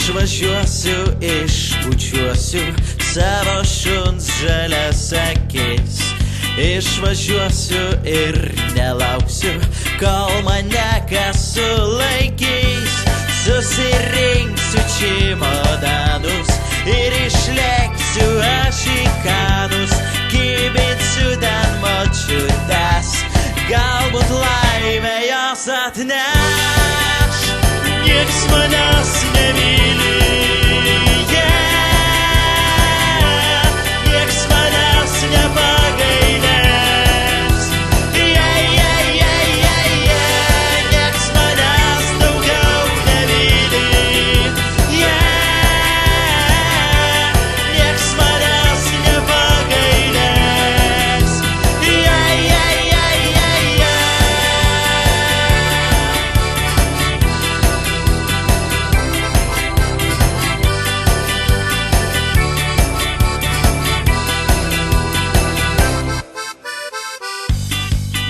Išvažiuosiu, išbučiuosiu savo šuns žalias akis. Išvažiuosiu ir nelauksiu, kol mane kas sulaikys. Susirinksiu čimodanus ir išleksiu aš į Kanus. Kibinsiu ten močiutes, galbūt laimę jos atneš. Nieks manęs nemyli, nieks manęs nepagailės. Nieks manęs daugiau nemyli, nieks manęs nepagailės.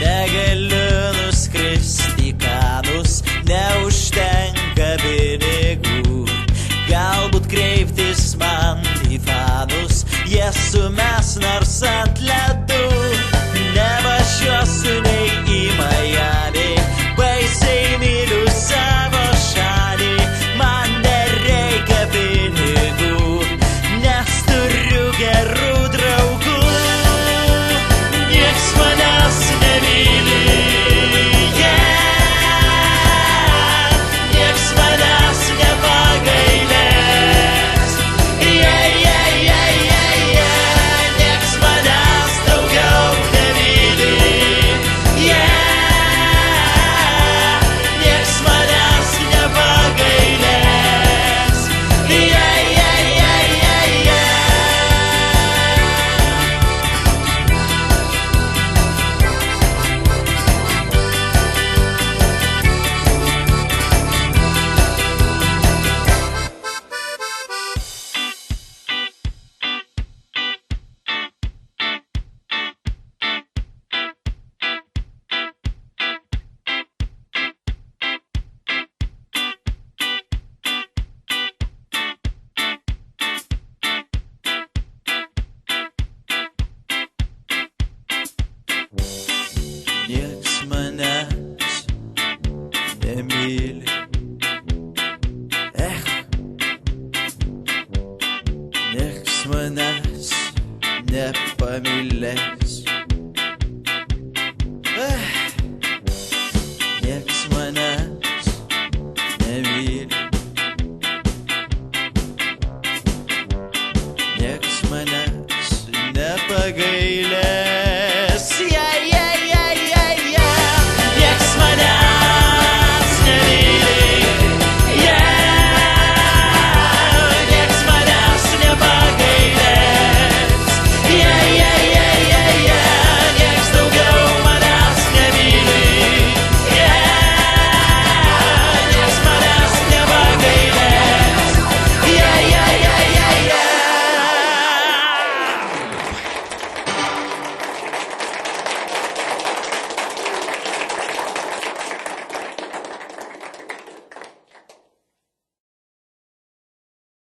Negaliu nuskristi į Kanus, neužtenka pinigų. Galbūt kreiptis man į fanus, jie sumes nors ant ledų. Nevažiuosiu nei į Miami, baisiai myliu savo šalį. Man nereikia pinigų, nes turiu gerų draugų. Nieks manęs nemyli, nieks manęs nepagailės. Nieks manęs daugiau nemyli, nieks manęs nepagailės. Nieks manęs nemyli, nieks manęs nepamylės. Nieks manęs nemyli, nieks manęs nepagailės.